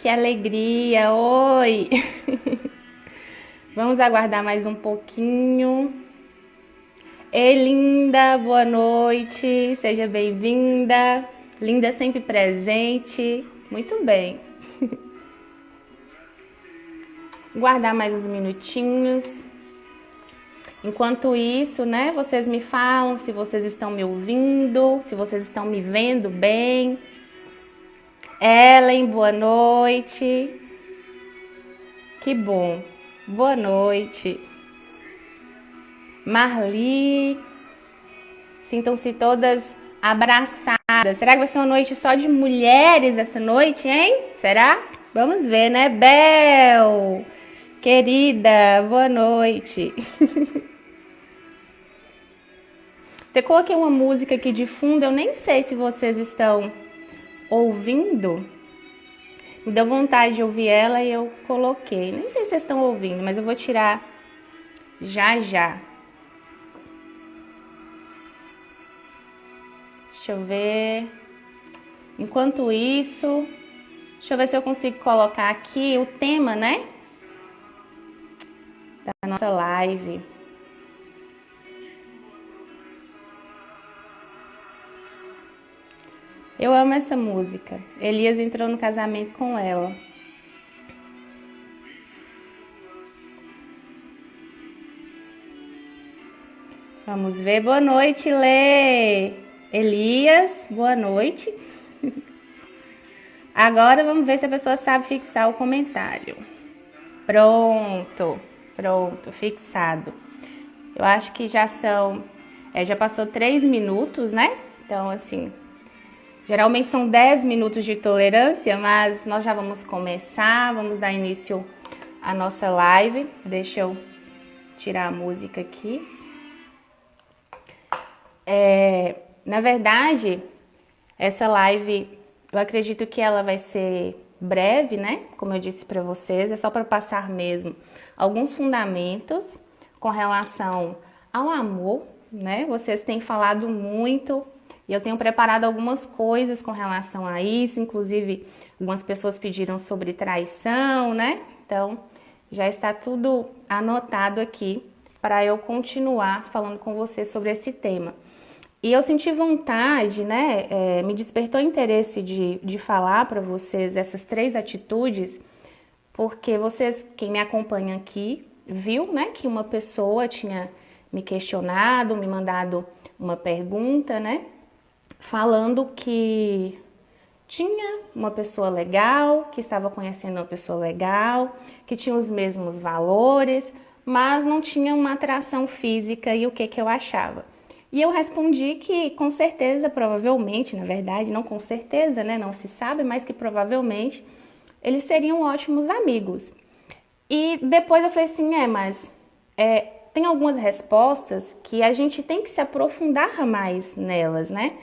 que alegria! Oi! Vamos aguardar mais um pouquinho. Ei, linda, boa noite, seja bem-vinda. Linda sempre presente. Muito bem. Guardar mais uns minutinhos. Enquanto isso, né, vocês me falam se vocês estão me ouvindo, se vocês estão me vendo bem. Ellen, boa noite. Que bom. Boa noite. Marli, sintam-se todas abraçadas. Será que vai ser uma noite só de mulheres essa noite, hein? Será? Vamos ver, né? Bel, querida, boa noite. Eu coloquei uma música aqui de fundo, eu nem sei se vocês estão ouvindo. Me deu vontade de ouvir ela e eu coloquei. Nem sei se vocês estão ouvindo, mas eu vou tirar já já. Deixa eu ver. Enquanto isso, deixa eu ver se eu consigo colocar aqui o tema, né? Da nossa live. Eu amo essa música. Elias entrou no casamento com ela. Vamos ver. Boa noite, Lê. Elias, boa noite. Agora vamos ver se a pessoa sabe fixar o comentário. Pronto, fixado. Eu acho que já já passou 3 minutos, né? Então, assim, geralmente são 10 minutos de tolerância, mas nós já vamos começar, vamos dar início à nossa live. Deixa eu tirar a música aqui. Na verdade, essa live, eu acredito que ela vai ser breve, né? Como eu disse para vocês, é só para passar mesmo alguns fundamentos com relação ao amor, né? Vocês têm falado muito e eu tenho preparado algumas coisas com relação a isso, inclusive algumas pessoas pediram sobre traição, né? Então, já está tudo anotado aqui para eu continuar falando com vocês sobre esse tema. E eu senti vontade, né, me despertou interesse de falar para vocês essas 3 atitudes, porque vocês, quem me acompanha aqui, viu, né, que uma pessoa tinha me questionado, me mandado uma pergunta, né, falando que tinha uma pessoa legal, que estava conhecendo uma pessoa legal, que tinha os mesmos valores, mas não tinha uma atração física e o que eu achava. E eu respondi que com certeza, provavelmente, na verdade, não com certeza, né, não se sabe, mas que provavelmente eles seriam ótimos amigos. E depois eu falei assim, mas tem algumas respostas que a gente tem que se aprofundar mais nelas, né?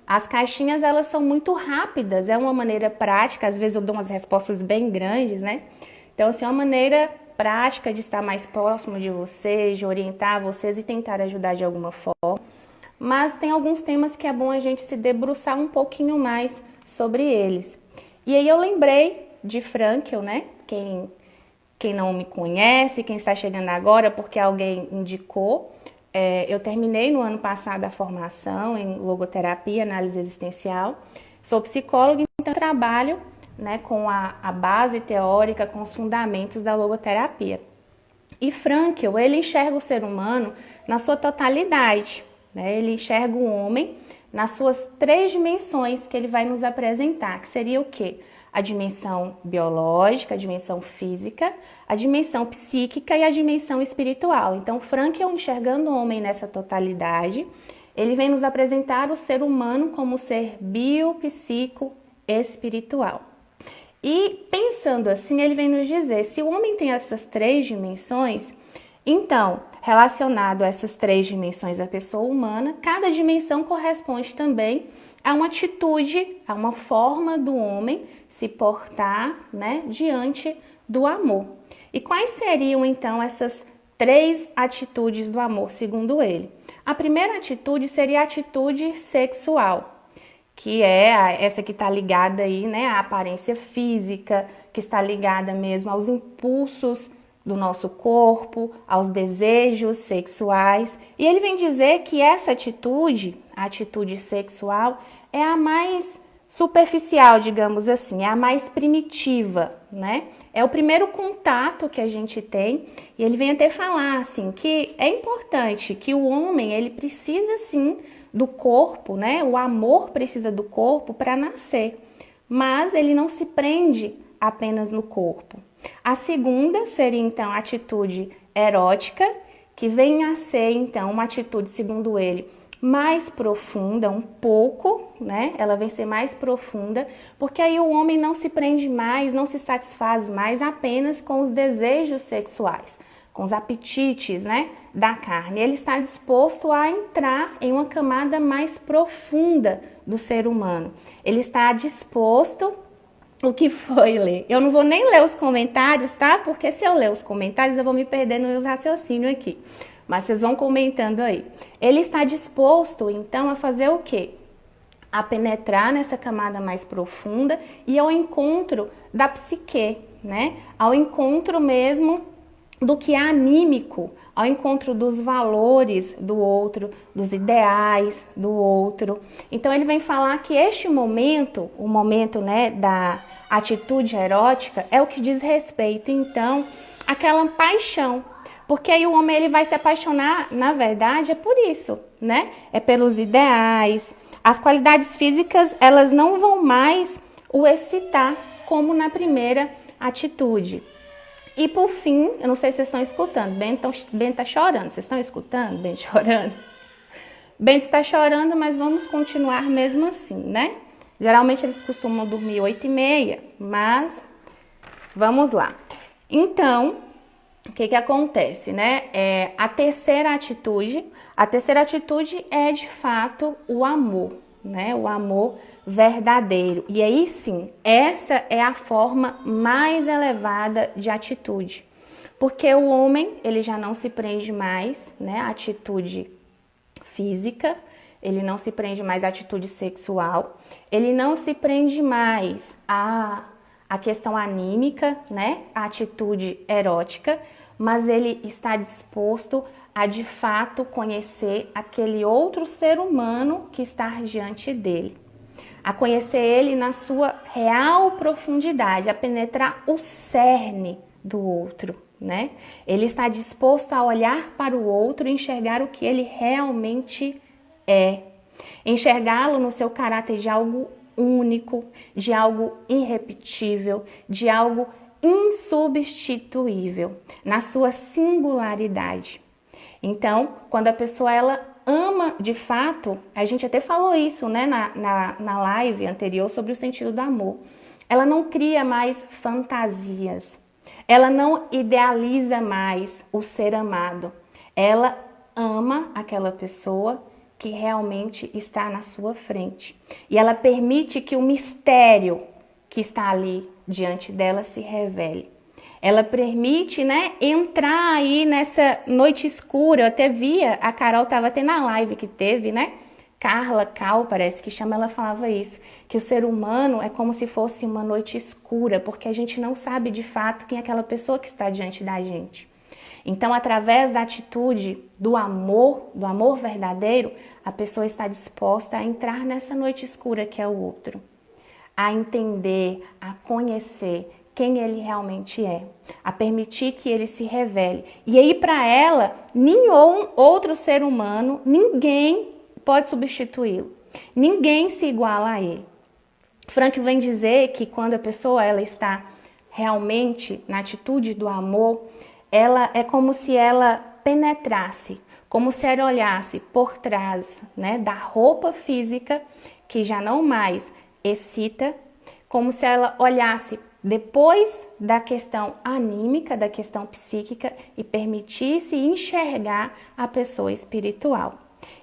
As caixinhas, elas são muito rápidas, é uma maneira prática, às vezes eu dou umas respostas bem grandes, né? Então, assim, é uma maneira prática de estar mais próximo de vocês, de orientar vocês e tentar ajudar de alguma forma. Mas tem alguns temas que é bom a gente se debruçar um pouquinho mais sobre eles. E aí eu lembrei de Frankl, né? Quem não me conhece, quem está chegando agora porque alguém indicou, eu terminei no ano passado a formação em logoterapia, análise existencial. Sou psicóloga, então trabalho, né, com a base teórica, com os fundamentos da logoterapia. E Frankl, ele enxerga o ser humano na sua totalidade. Ele enxerga o homem nas suas 3 dimensões que ele vai nos apresentar, que seria o quê? A dimensão biológica, a dimensão física, a dimensão psíquica e a dimensão espiritual. Então, Frankl, enxergando o homem nessa totalidade, ele vem nos apresentar o ser humano como ser biopsico-espiritual. E pensando assim, ele vem nos dizer, se o homem tem essas 3 dimensões, então, relacionado a essas 3 dimensões da pessoa humana, cada dimensão corresponde também a uma atitude, a uma forma do homem se portar, né, diante do amor. E quais seriam, então, essas 3 atitudes do amor, segundo ele? A primeira atitude seria a atitude sexual, que é essa que está ligada aí, né, à aparência física, que está ligada mesmo aos impulsos do nosso corpo, aos desejos sexuais. E ele vem dizer que essa atitude, a atitude sexual, é a mais superficial, digamos assim, é a mais primitiva, né? É o primeiro contato que a gente tem, e ele vem até falar assim que é importante que o homem, ele precisa sim do corpo, né? O amor precisa do corpo para nascer, mas ele não se prende apenas no corpo. A segunda seria então a atitude erótica, que vem a ser então uma atitude, segundo ele, mais profunda, um pouco, né? Ela vem ser mais profunda, porque aí o homem não se prende mais, não se satisfaz mais apenas com os desejos sexuais, com os apetites, né, da carne. Ele está disposto a entrar em uma camada mais profunda do ser humano. Ele está disposto. O que foi ler? Eu não vou nem ler os comentários, tá? Porque se eu ler os comentários, eu vou me perder nos raciocínios aqui. Mas vocês vão comentando aí. Ele está disposto, então, a fazer o quê? A penetrar nessa camada mais profunda e ao encontro da psique, né? Ao encontro mesmo do que é anímico, ao encontro dos valores do outro, dos ideais do outro. Então ele vem falar que este momento, o momento, né, da atitude erótica, é o que diz respeito, então, àquela paixão. Porque aí o homem ele vai se apaixonar, na verdade, é por isso, né? É pelos ideais. As qualidades físicas, elas não vão mais o excitar como na primeira atitude. E por fim, eu não sei se vocês estão escutando, Bento está chorando, vocês estão escutando Bento chorando? Bento está chorando, mas vamos continuar mesmo assim, né? Geralmente eles costumam dormir 8h30, mas vamos lá. Então, o que acontece, né? A terceira atitude é de fato o amor, né? O amor verdadeiro. E aí sim, essa é a forma mais elevada de atitude. Porque o homem, ele já não se prende mais, né, à atitude física, ele não se prende mais à atitude sexual, ele não se prende mais à questão anímica, né, à atitude erótica, mas ele está disposto a de fato conhecer aquele outro ser humano que está diante dele. A conhecer ele na sua real profundidade, a penetrar o cerne do outro, né? Ele está disposto a olhar para o outro e enxergar o que ele realmente é. Enxergá-lo no seu caráter de algo único, de algo irrepetível, de algo insubstituível, na sua singularidade. Então, quando a pessoa ela ama de fato, a gente até falou isso, né, na live anterior sobre o sentido do amor. Ela não cria mais fantasias, ela não idealiza mais o ser amado. Ela ama aquela pessoa que realmente está na sua frente. E ela permite que o mistério que está ali diante dela se revele. Ela permite, né, entrar aí nessa noite escura. Eu até via, a Carol estava até na live que teve, né? Carla Cal, parece que chama, ela falava isso, que o ser humano é como se fosse uma noite escura, porque a gente não sabe de fato quem é aquela pessoa que está diante da gente. Então, através da atitude do amor verdadeiro, a pessoa está disposta a entrar nessa noite escura que é o outro, a entender, a conhecer quem ele realmente é, a permitir que ele se revele. E aí, para ela, nenhum outro ser humano, ninguém pode substituí-lo. Ninguém se iguala a ele. Frank vem dizer que quando a pessoa ela está realmente na atitude do amor, ela é como se ela penetrasse, como se ela olhasse por trás, né, da roupa física que já não mais excita, como se ela olhasse depois da questão anímica, da questão psíquica e permitisse enxergar a pessoa espiritual.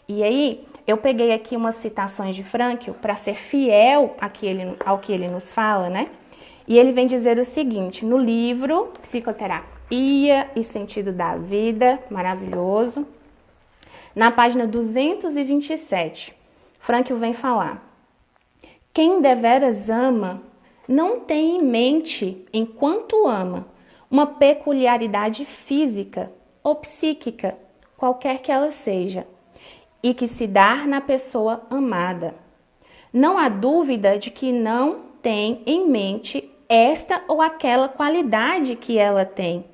E aí, eu peguei aqui umas citações de Frankl para ser fiel ao que ele nos fala, né? E ele vem dizer o seguinte, no livro Psicoterapia e Sentido da Vida, maravilhoso, na página 227, Frankl vem falar: Quem deveras ama não tem em mente, enquanto ama, uma peculiaridade física ou psíquica, qualquer que ela seja, e que se dá na pessoa amada. Não há dúvida de que não tem em mente esta ou aquela qualidade que ela tem,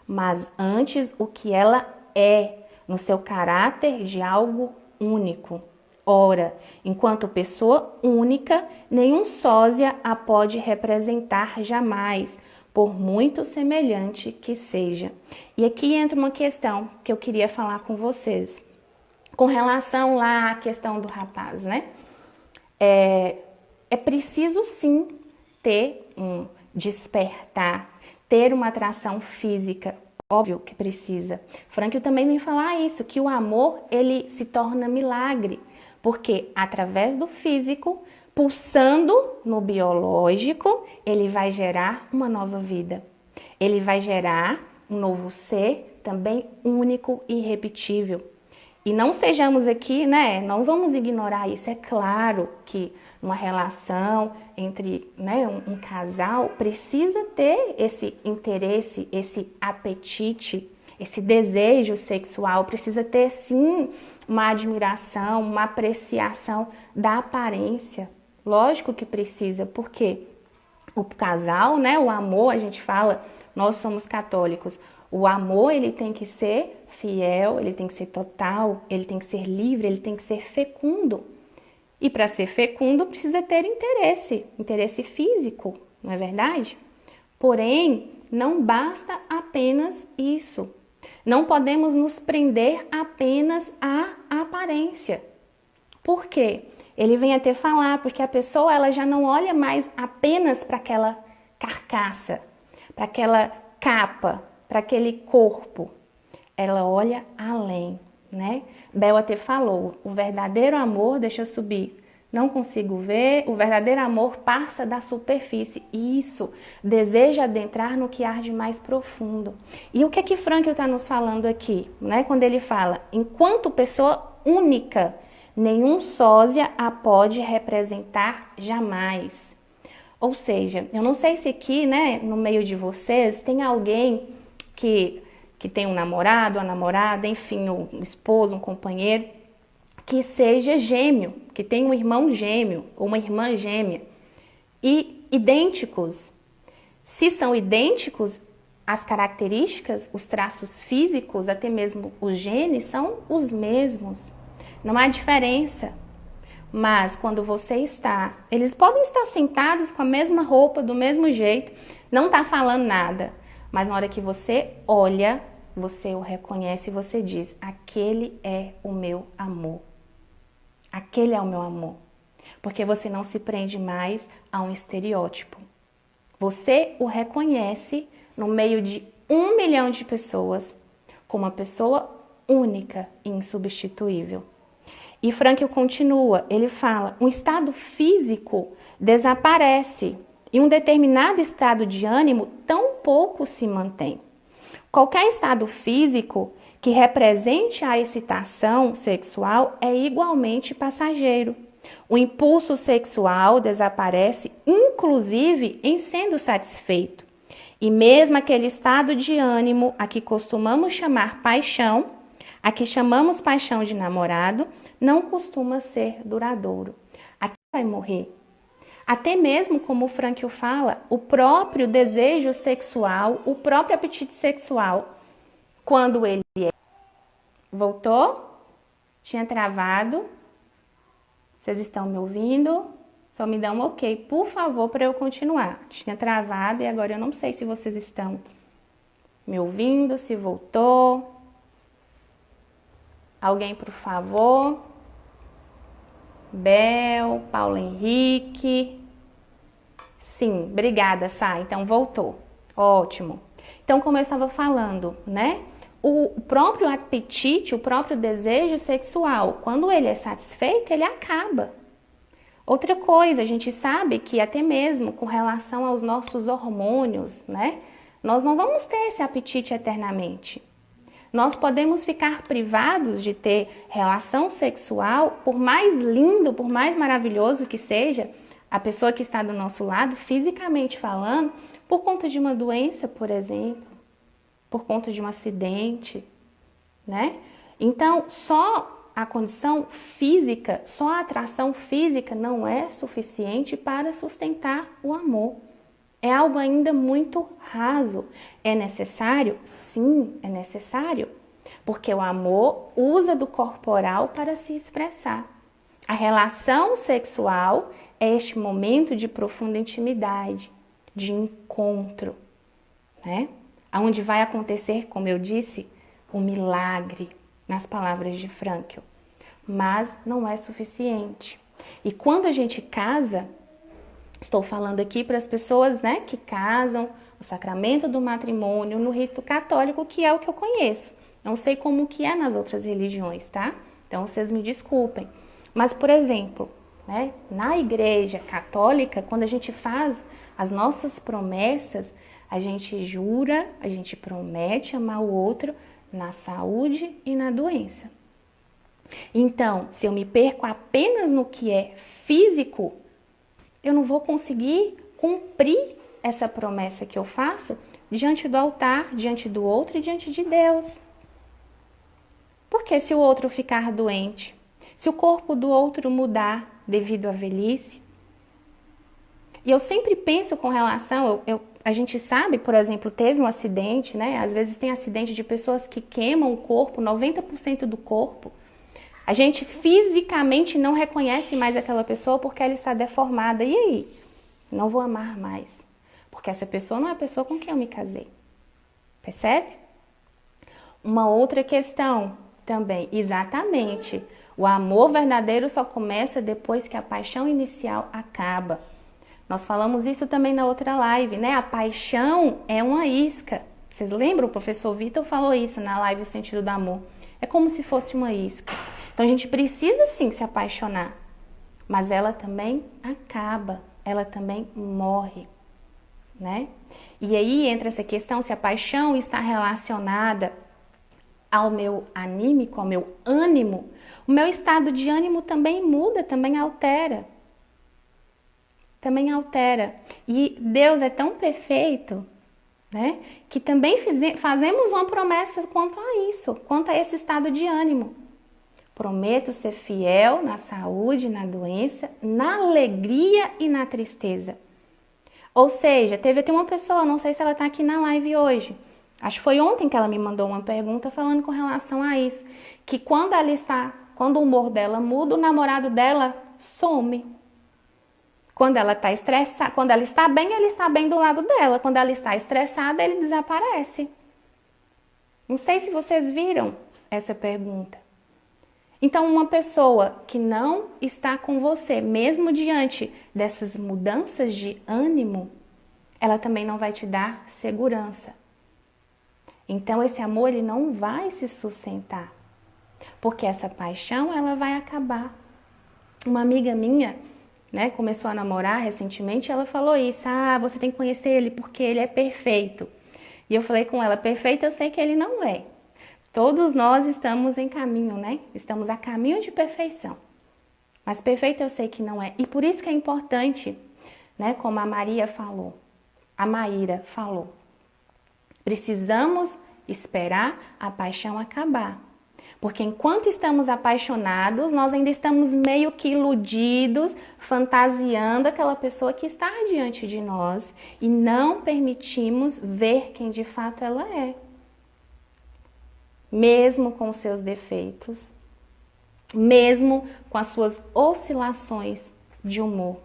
mas antes o que ela é, no seu caráter de algo único. Ora, enquanto pessoa única, nenhum sósia a pode representar jamais, por muito semelhante que seja. E aqui entra uma questão que eu queria falar com vocês, com relação lá à questão do rapaz, né? É preciso sim ter um despertar, ter uma atração física, óbvio que precisa. Frankl também vem falar isso, que o amor ele se torna milagre, porque através do físico, pulsando no biológico, ele vai gerar uma nova vida. Ele vai gerar um novo ser, também único e irrepetível. E não sejamos aqui, né? Não vamos ignorar isso. É claro que uma relação entre, né, um casal precisa ter esse interesse, esse apetite, esse desejo sexual, precisa ter sim uma admiração, uma apreciação da aparência. Lógico que precisa, porque o casal, né, o amor, a gente fala, nós somos católicos, o amor ele tem que ser fiel, ele tem que ser total, ele tem que ser livre, ele tem que ser fecundo. E para ser fecundo precisa ter interesse físico, não é verdade? Porém, não basta apenas isso. Não podemos nos prender apenas à aparência. Por quê? Ele vem até falar, porque a pessoa ela já não olha mais apenas para aquela carcaça, para aquela capa, para aquele corpo. Ela olha além, né? Bel até falou, o verdadeiro amor, deixa eu subir, não consigo ver, o verdadeiro amor passa da superfície. Isso, deseja adentrar no que há de mais profundo. E o que é que Frankl está nos falando aqui, né? Quando ele fala, enquanto pessoa única, nenhum sósia a pode representar jamais. Ou seja, eu não sei se aqui, né, no meio de vocês, tem alguém que tem um namorado, uma namorada, enfim, um esposo, um companheiro, que seja gêmeo, que tenha um irmão gêmeo ou uma irmã gêmea, e idênticos. Se são idênticos, as características, os traços físicos, até mesmo os genes, são os mesmos. Não há diferença. Mas quando você está, eles podem estar sentados com a mesma roupa, do mesmo jeito, não está falando nada. Mas na hora que você olha, você o reconhece e você diz, aquele é o meu amor. Aquele é o meu amor. Porque você não se prende mais a um estereótipo. Você o reconhece no meio de 1 milhão de pessoas como uma pessoa única e insubstituível. E Frankl continua, ele fala, um estado físico desaparece e um determinado estado de ânimo tão pouco se mantém. Qualquer estado físico que represente a excitação sexual é igualmente passageiro. O impulso sexual desaparece, inclusive em sendo satisfeito. E mesmo aquele estado de ânimo a que costumamos chamar paixão, a que chamamos paixão de namorado, não costuma ser duradouro. Aqui vai morrer. Até mesmo, como o Frankl fala, o próprio desejo sexual, o próprio apetite sexual, quando ele voltou, tinha travado. Vocês estão me ouvindo? Só me dão um ok, por favor, para eu continuar. Tinha travado e agora eu não sei se vocês estão me ouvindo, se voltou. Alguém, por favor. Bel, Paulo Henrique. Sim, obrigada, Sá. Então, voltou. Ótimo. Então, como eu estava falando, né? O próprio apetite, o próprio desejo sexual, quando ele é satisfeito, ele acaba. Outra coisa, a gente sabe que até mesmo com relação aos nossos hormônios, né? Nós não vamos ter esse apetite eternamente. Nós podemos ficar privados de ter relação sexual, por mais lindo, por mais maravilhoso que seja, A pessoa que está do nosso lado, fisicamente falando, por conta de uma doença, por exemplo, por conta de um acidente, né? Então, só a condição física, só a atração física não é suficiente para sustentar o amor. É algo ainda muito raso. É necessário? Sim, é necessário. Porque o amor usa do corporal para se expressar. A relação sexual é este momento de profunda intimidade, de encontro, né? Onde vai acontecer, como eu disse, o milagre, nas palavras de Frankl. Mas não é suficiente. E quando a gente casa, estou falando aqui para as pessoas, né, que casam, o sacramento do matrimônio no rito católico, que é o que eu conheço. Não sei como que é nas outras religiões, tá? Então vocês me desculpem. Mas, por exemplo, né, na igreja católica, quando a gente faz as nossas promessas, a gente jura, a gente promete amar o outro na saúde e na doença. Então, se eu me perco apenas no que é físico, eu não vou conseguir cumprir essa promessa que eu faço diante do altar, diante do outro e diante de Deus. Porque se o outro ficar doente, se o corpo do outro mudar devido à velhice, e eu sempre penso com relação, a gente sabe, por exemplo, teve um acidente, né? Às vezes tem acidente de pessoas que queimam o corpo, 90% do corpo. A gente fisicamente não reconhece mais aquela pessoa porque ela está deformada. E aí? Não vou amar mais. Porque essa pessoa não é a pessoa com quem eu me casei. Percebe? Uma outra questão também, exatamente. O amor verdadeiro só começa depois que a paixão inicial acaba. Nós falamos isso também na outra live, né? A paixão é uma isca. Vocês lembram? O professor Vitor falou isso na live O Sentido do Amor. É como se fosse uma isca. Então a gente precisa sim se apaixonar, mas ela também acaba, ela também morre, né? E aí entra essa questão se a paixão está relacionada ao meu anímico, ao meu ânimo. O meu estado de ânimo também muda, também altera. Também altera. E Deus é tão perfeito, né, que também fazemos uma promessa quanto a isso, quanto a esse estado de ânimo. Prometo ser fiel na saúde, na doença, na alegria e na tristeza. Ou seja, teve até uma pessoa, não sei se ela está aqui na live hoje, acho que foi ontem que ela me mandou uma pergunta falando com relação a isso, que quando o humor dela muda, o namorado dela some. Quando ela está estressada, quando ela está bem, ele está bem do lado dela. Quando ela está estressada, ele desaparece. Não sei se vocês viram essa pergunta. Então, uma pessoa que não está com você, mesmo diante dessas mudanças de ânimo, ela também não vai te dar segurança. Então, esse amor ele não vai se sustentar, porque essa paixão ela vai acabar. Uma amiga minha, né, começou a namorar recentemente, ela falou isso, você tem que conhecer ele porque ele é perfeito. E eu falei com ela, perfeito eu sei que ele não é. Todos nós estamos em caminho, né? Estamos a caminho de perfeição. Mas perfeito eu sei que não é. E por isso que é importante, né, como a Maria falou, a Maíra falou, precisamos esperar a paixão acabar. Porque enquanto estamos apaixonados, nós ainda estamos meio que iludidos, fantasiando aquela pessoa que está diante de nós e não permitimos ver quem de fato ela é. Mesmo com os seus defeitos, mesmo com as suas oscilações de humor.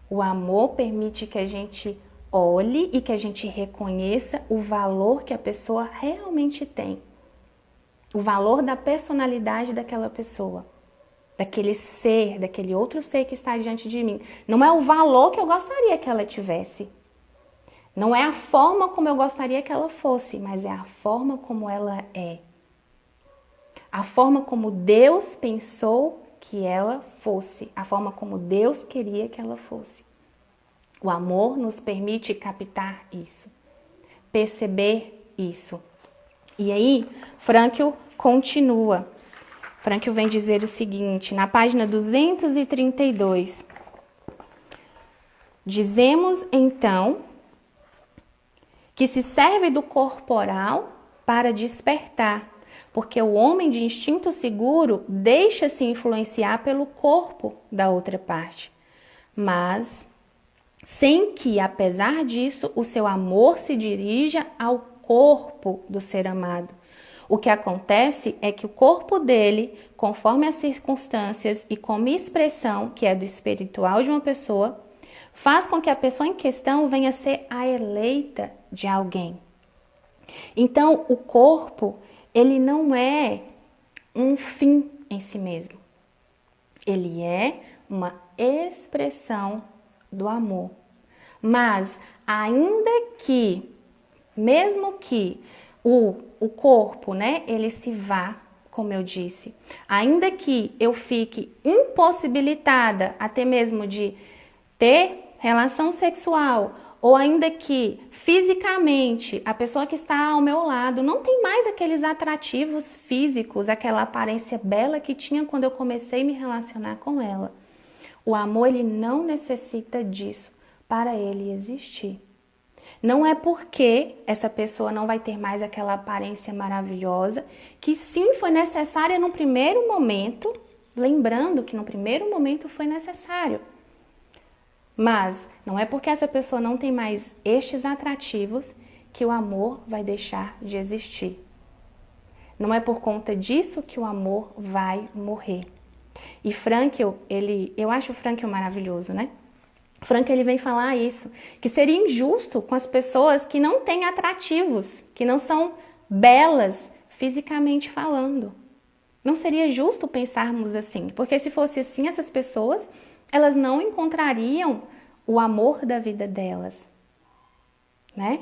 O amor permite que a gente olhe e que a gente reconheça o valor que a pessoa realmente tem. O valor da personalidade daquela pessoa, daquele ser, daquele outro ser que está diante de mim. Não é o valor que eu gostaria que ela tivesse. Não é a forma como eu gostaria que ela fosse, mas é a forma como ela é. A forma como Deus pensou que ela fosse. A forma como Deus queria que ela fosse. O amor nos permite captar isso, perceber isso. E aí, Frankl continua. Frankl vem dizer o seguinte, na página 232. Dizemos, então, que se serve do corporal para despertar, porque o homem de instinto seguro deixa-se influenciar pelo corpo da outra parte, mas sem que, apesar disso, o seu amor se dirija ao corpo do ser amado. O que acontece é que o corpo dele, conforme as circunstâncias e como expressão, que é do espiritual de uma pessoa, faz com que a pessoa em questão venha a ser a eleita de alguém. Então, o corpo, ele não é um fim em si mesmo. Ele é uma expressão do amor. Mas, ainda que, mesmo que o corpo, né, ele se vá, como eu disse, ainda que eu fique impossibilitada até mesmo de ter relação sexual, ou ainda que fisicamente a pessoa que está ao meu lado não tem mais aqueles atrativos físicos, aquela aparência bela que tinha quando eu comecei a me relacionar com ela. O amor, ele não necessita disso para ele existir. Não é porque essa pessoa não vai ter mais aquela aparência maravilhosa, que sim foi necessária no primeiro momento, lembrando que no primeiro momento foi necessário. Mas não é porque essa pessoa não tem mais estes atrativos que o amor vai deixar de existir. Não é por conta disso que o amor vai morrer. E Frankl, eu acho o Frankl maravilhoso, né? Frankl, ele vem falar isso, que seria injusto com as pessoas que não têm atrativos, que não são belas fisicamente falando. Não seria justo pensarmos assim, porque se fosse assim, essas pessoas, elas não encontrariam o amor da vida delas, né?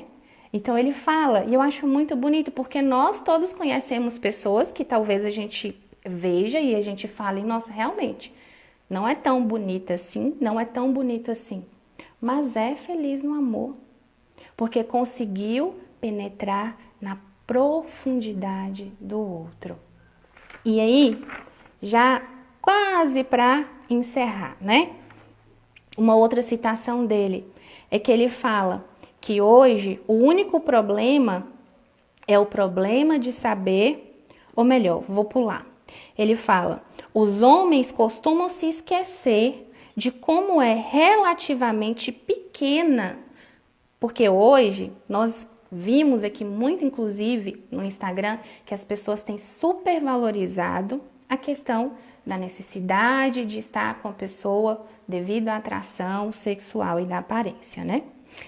Então ele fala, e eu acho muito bonito, porque nós todos conhecemos pessoas que talvez a gente veja e a gente fale, nossa, realmente, não é tão bonita assim, não é tão bonito assim, mas é feliz no amor, porque conseguiu penetrar na profundidade do outro. E aí, já quase para encerrar, né? Uma outra citação dele é que ele fala que hoje o único problema é o problema de saber, ou melhor, vou pular. Ele fala, os homens costumam se esquecer de como é relativamente pequena, porque hoje nós vimos aqui muito, inclusive no Instagram, que as pessoas têm supervalorizado a questão da necessidade de estar com a pessoa devido à atração sexual e da aparência, né?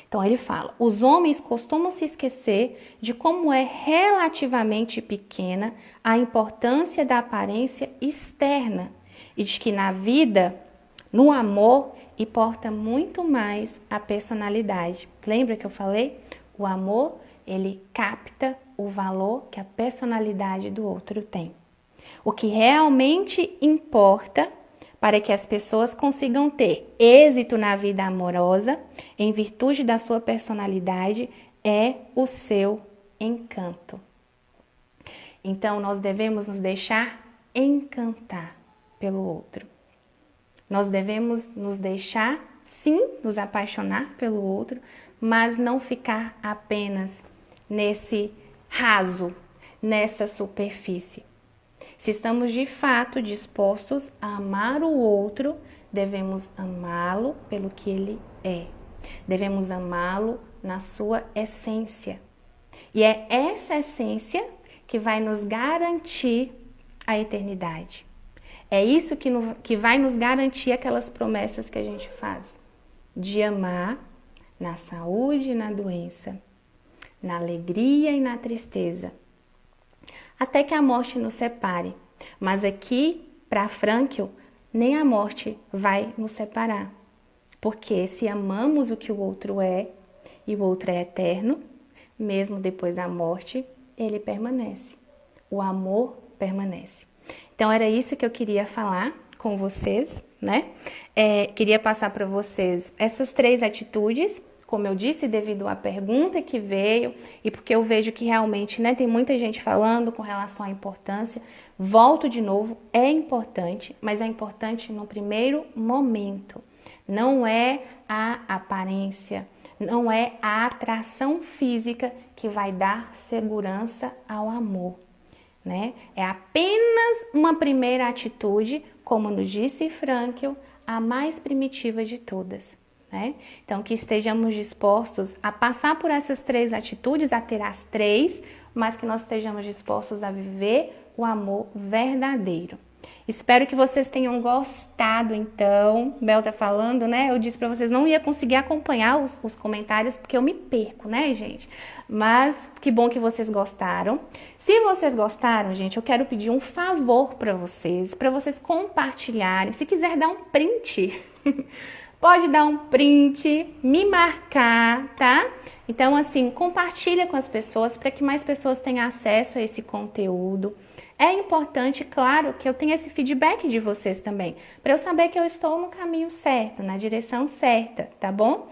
Então ele fala, os homens costumam se esquecer de como é relativamente pequena a importância da aparência externa e de que na vida, no amor, importa muito mais a personalidade. Lembra que eu falei? O amor, ele capta o valor que a personalidade do outro tem. O que realmente importa para que as pessoas consigam ter êxito na vida amorosa, em virtude da sua personalidade, é o seu encanto. Então, nós devemos nos deixar encantar pelo outro. Nós devemos nos deixar, sim, nos apaixonar pelo outro, mas não ficar apenas nesse raso, nessa superfície. Se estamos de fato dispostos a amar o outro, devemos amá-lo pelo que ele é. Devemos amá-lo na sua essência. E é essa essência que vai nos garantir a eternidade. É isso que vai nos garantir aquelas promessas que a gente faz. De amar na saúde e na doença, na alegria e na tristeza, até que a morte nos separe. Mas aqui, para Frankl, nem a morte vai nos separar. Porque se amamos o que o outro é, e o outro é eterno, mesmo depois da morte, ele permanece. O amor permanece. Então, era isso que eu queria falar com vocês, né? Queria passar para vocês essas 3 atitudes, como eu disse, devido à pergunta que veio e porque eu vejo que realmente, né, tem muita gente falando com relação à importância. Volto de novo, é importante, mas é importante no primeiro momento. Não é a aparência, não é a atração física que vai dar segurança ao amor, né? É apenas uma primeira atitude, como nos disse Frankl, a mais primitiva de todas, né? Então, que estejamos dispostos a passar por essas 3 atitudes, a ter as 3, mas que nós estejamos dispostos a viver o amor verdadeiro. Espero que vocês tenham gostado, então. Bel tá falando, né? Eu disse pra vocês, não ia conseguir acompanhar os comentários, porque eu me perco, né, gente? Mas que bom que vocês gostaram. Se vocês gostaram, gente, eu quero pedir um favor pra vocês compartilharem. Se quiser dar um print, pode dar um print, me marcar, tá? Então, assim, compartilha com as pessoas para que mais pessoas tenham acesso a esse conteúdo. É importante, claro, que eu tenha esse feedback de vocês também, para eu saber que eu estou no caminho certo, na direção certa, tá bom?